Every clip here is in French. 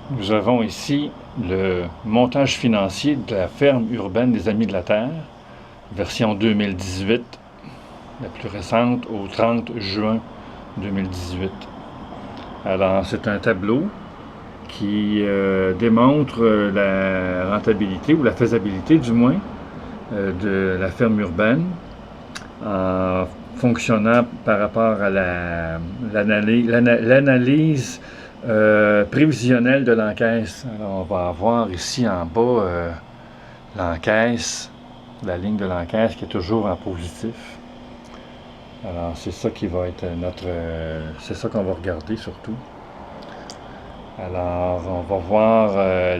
Nous avons ici le montage financier de la ferme urbaine des Amis de la Terre, version 2018, la plus récente au 30 juin 2018. Alors, c'est un tableau qui démontre la rentabilité, ou la faisabilité du moins, de la ferme urbaine en fonctionnant par rapport à l'analyse prévisionnelle de l'encaisse. Alors, on va avoir ici en bas l'encaisse, la ligne de l'encaisse qui est toujours en positif. Alors, c'est ça qui va être c'est ça qu'on va regarder surtout. Alors, on va voir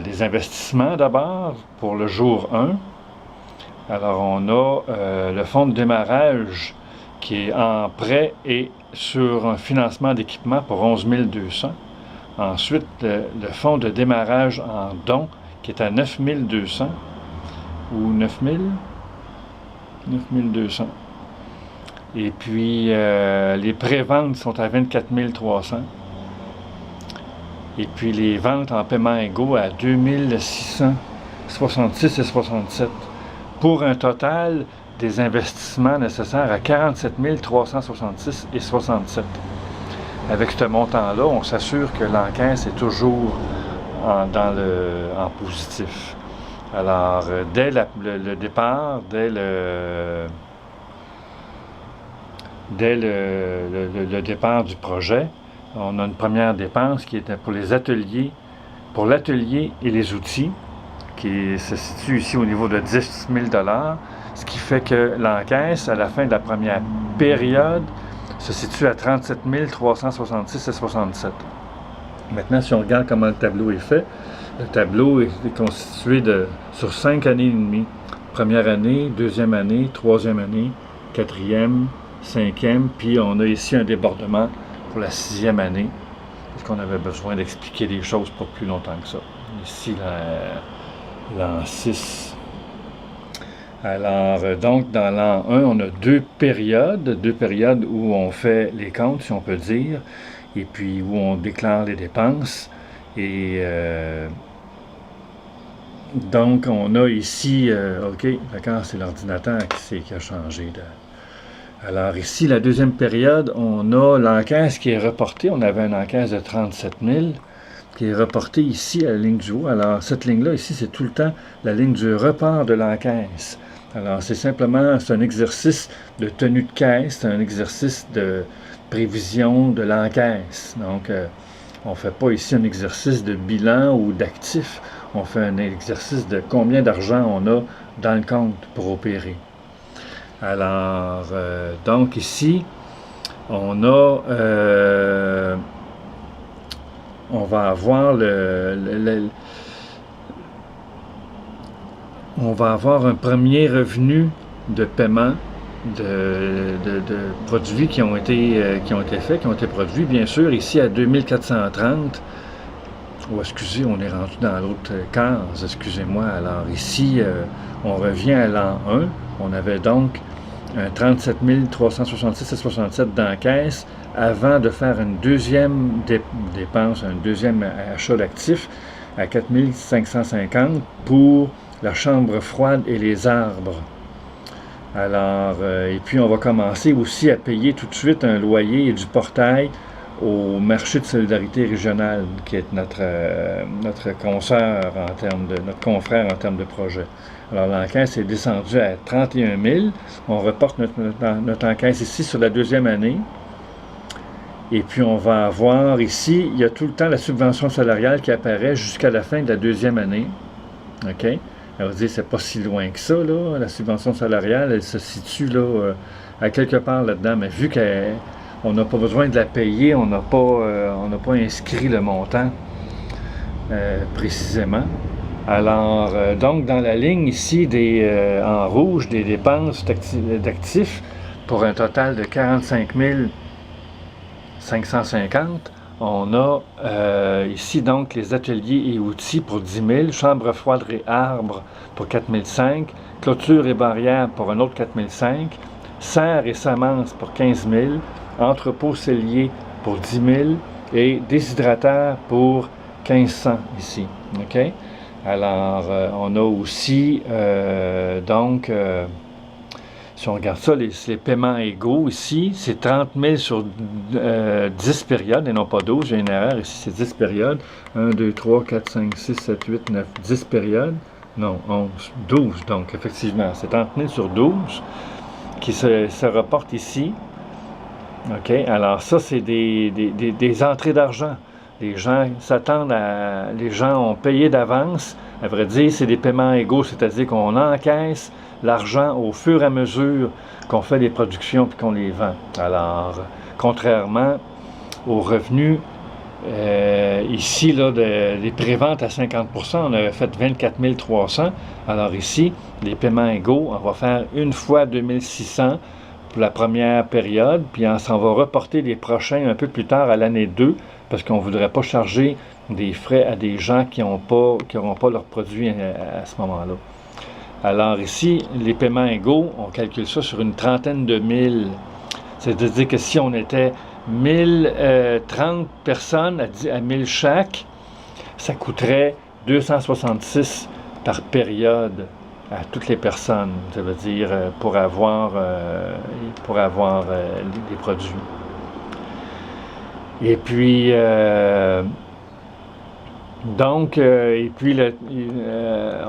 les investissements d'abord pour le jour 1. Alors, on a le fonds de démarrage qui est en prêt et sur un financement d'équipement pour 11 200. Ensuite, le fonds de démarrage en don qui est à 9 200 ou 9 000? 9 200. Et puis, les préventes sont à 24 300. Et puis, les ventes en paiement égaux à 2 666 et 67. Pour un total des investissements nécessaires à 47 366 et 67. Avec ce montant-là, on s'assure que l'encaisse est toujours en positif. Alors, dès le départ, dès le départ du projet, on a une première dépense qui était pour l'atelier et les outils, qui se situe ici au niveau de 10 000 $, ce qui fait que l'encaisse, à la fin de la première période, se situe à 37 366 et 67. Maintenant, si on regarde comment le tableau est fait, le tableau est constitué sur 5 années et demie. Première année, deuxième année, troisième année, quatrième, cinquième, puis on a ici un débordement pour la 6e année, parce qu'on avait besoin d'expliquer les choses pour plus longtemps que ça. Ici, l'an 6. Alors, donc, dans l'an 1, on a deux périodes où on fait les comptes, si on peut dire, et puis où on déclare les dépenses. Et donc, on a ici, OK, d'accord, c'est l'ordinateur qui a changé. Alors, ici, la deuxième période, on a l'encaisse qui est reportée. On avait une encaisse de 37 000 qui est reportée ici à la ligne du haut. Alors, cette ligne-là, ici, c'est tout le temps la ligne du report de l'encaisse. Alors, c'est un exercice de tenue de caisse, c'est un exercice de prévision de l'encaisse. Donc, on ne fait pas ici un exercice de bilan ou d'actifs. On fait un exercice de combien d'argent on a dans le compte pour opérer. Alors, donc ici, on va avoir on va avoir un premier revenu de paiement de produits qui ont été produits, bien sûr, ici à 2430. Oh, excusez, on est rendu dans l'autre case, excusez-moi. Alors ici, on revient à l'an 1. On avait donc 37 366 et 67 dans la caisse avant de faire une deuxième dépense, un deuxième achat d'actifs à 4 550 pour la chambre froide et les arbres. Alors, et puis on va commencer aussi à payer tout de suite un loyer et du portail au marché de solidarité régionale, qui est notre confrère en termes de projet. Alors, l'encaisse est descendue à 31 000. On reporte notre encaisse ici sur la deuxième année. Et puis, on va avoir ici, il y a tout le temps la subvention salariale qui apparaît jusqu'à la fin de la deuxième année. OK? Alors, vous dites, c'est pas si loin que ça, là. La subvention salariale, elle se situe là, à quelque part là-dedans. Mais vu qu'on n'a pas besoin de la payer, on n'a pas inscrit le montant précisément. Alors, donc, dans la ligne ici, en rouge, des dépenses d'actifs, pour un total de 45 550, on a ici, donc, les ateliers et outils pour 10 000, chambre froide et arbres pour 4 500, clôture et barrières pour un autre 4 500, serre et semences pour 15 000, entrepôt cellier pour 10 000 et déshydrateur pour 1500 ici. OK? Alors, on a aussi, si on regarde ça, les paiements égaux ici, c'est 30 000 sur 10 périodes, et non pas 12, j'ai une erreur, ici c'est 10 périodes. 1, 2, 3, 4, 5, 6, 7, 8, 9, 10 périodes. Non, 11, 12, donc effectivement, c'est 30 000 sur 12 qui se reportent ici. OK? Alors ça, c'est des entrées d'argent. Les gens s'attendent à... Les gens ont payé d'avance. À vrai dire, c'est des paiements égaux, c'est-à-dire qu'on encaisse l'argent au fur et à mesure qu'on fait les productions puis qu'on les vend. Alors, contrairement aux revenus, ici, là, les préventes à 50%, on avait fait 24 300. Alors ici, les paiements égaux, on va faire une fois 2600 pour la première période, puis on s'en va reporter les prochains un peu plus tard à l'année 2, parce qu'on ne voudrait pas charger des frais à des gens qui n'auront pas leurs produits à ce moment-là. Alors ici, les paiements égaux, on calcule ça sur une trentaine de mille. C'est-à-dire que si on était 1030 personnes à 1000 chaque, ça coûterait 266 par période à toutes les personnes. Ça veut dire pour avoir les produits. Et puis,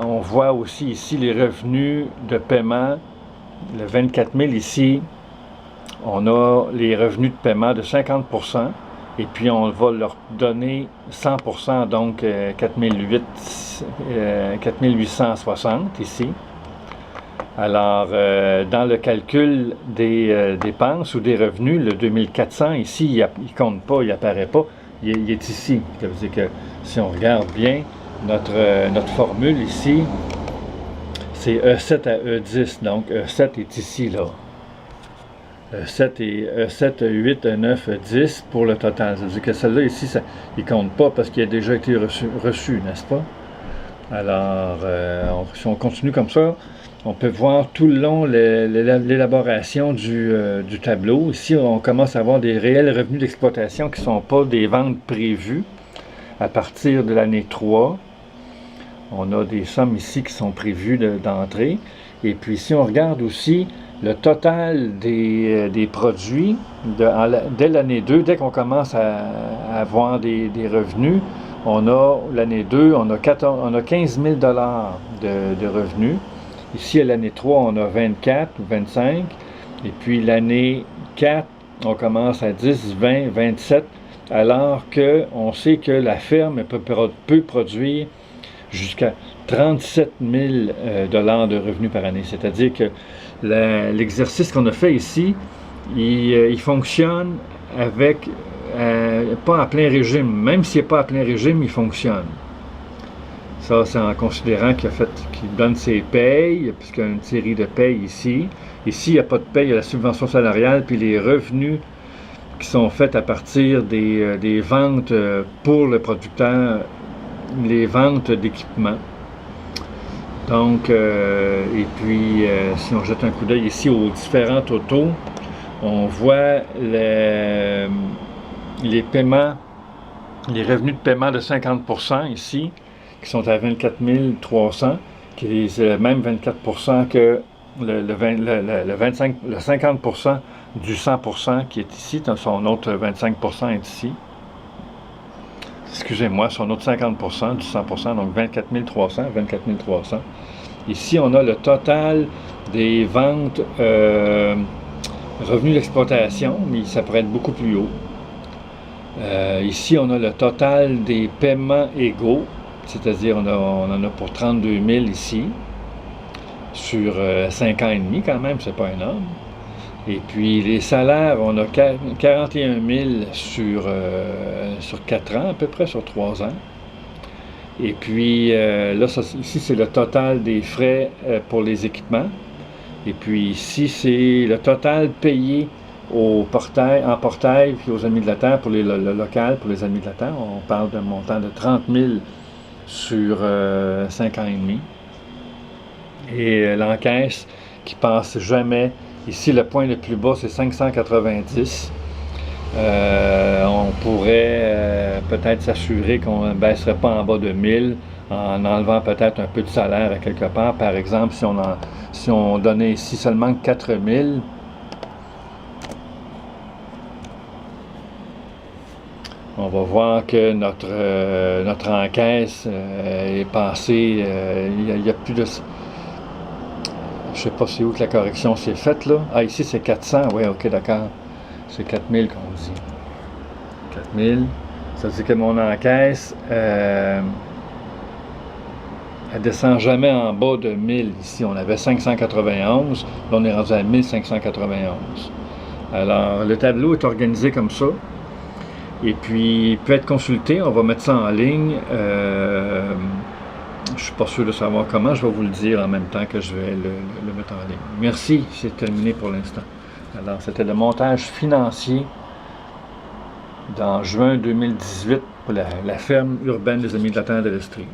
on voit aussi ici les revenus de paiement, le 24 000 ici, on a les revenus de paiement de 50%, et puis on va leur donner 100%, donc 4860 ici. Alors, dans le calcul des dépenses ou des revenus, le 2400 ici, il ne compte pas, il n'apparaît pas, il est ici. Ça veut dire que si on regarde bien notre formule ici, c'est E7 à E10, donc E7 est ici, là. E7, E8, E9, E10 pour le total. Ça veut dire que celle-là ici, il ne compte pas parce qu'il a déjà été reçu, n'est-ce pas? Alors, si on continue comme ça, on peut voir tout le long l'élaboration du tableau. Ici, on commence à avoir des réels revenus d'exploitation qui ne sont pas des ventes prévues à partir de l'année 3. On a des sommes ici qui sont prévues d'entrée. Et puis, si on regarde aussi le total des produits dès l'année 2, dès qu'on commence à avoir des revenus, on a l'année 2, on a 15 000 $ de revenus. Ici, à l'année 3, on a 24 ou 25. Et puis l'année 4, on commence à 10, 20, 27, alors qu'on sait que la ferme peut produire jusqu'à 37 000 $ de revenus par année. C'est-à-dire que l'exercice qu'on a fait ici, il fonctionne avec, pas à plein régime. Même s'il n'est pas à plein régime, il fonctionne. Ça, c'est en considérant qu'il donne ses payes, puisqu'il y a une série de payes ici. Ici, il n'y a pas de paye, il y a la subvention salariale, puis les revenus qui sont faits à partir des ventes pour le producteur, les ventes d'équipement. Donc, et puis, si on jette un coup d'œil ici aux différents totaux, on voit les paiements, les revenus de paiement de 50% ici, qui sont à 24 300, qui est le même 24% que le 50% du 100% qui est ici. Son autre 25% est ici. Excusez-moi, son autre 50% du 100%, donc 24 300, 24 300. Ici, on a le total des ventes revenus d'exploitation, mais ça pourrait être beaucoup plus haut. Ici, on a le total des paiements égaux, c'est-à-dire on en a pour 32 000 ici, sur 5 ans et demi quand même, c'est pas énorme. Et puis les salaires, on a 41 000 sur 4 ans, à peu près, sur 3 ans. Et puis là, ici, c'est le total des frais pour les équipements. Et puis ici, c'est le total payé en portail, puis aux Amis de la Terre, pour le local, pour les Amis de la Terre. On parle d'un montant de 30 000 sur 5 ans et demi. Et l'encaisse qui passe jamais. Ici, le point le plus bas, c'est 590. On pourrait peut-être s'assurer qu'on ne baisserait pas en bas de 1000 en enlevant peut-être un peu de salaire à quelque part. Par exemple, si on donnait ici seulement 4000, on va voir que notre encaisse est passée, il y a plus de... Je sais pas c'est où que la correction s'est faite là. Ah, ici c'est 400, oui, ok, d'accord. C'est 4000 qu'on dit. 4000. Ça veut dire que mon encaisse, elle descend jamais en bas de 1000 ici. On avait 591, là on est rendu à 1591. Alors, le tableau est organisé comme ça. Et puis, il peut être consulté. On va mettre ça en ligne. Je ne suis pas sûr de savoir comment. Je vais vous le dire en même temps que je vais le mettre en ligne. Merci, c'est terminé pour l'instant. Alors, c'était le montage financier dans juin 2018 pour la ferme urbaine des Amis de la Terre de l'Estrie.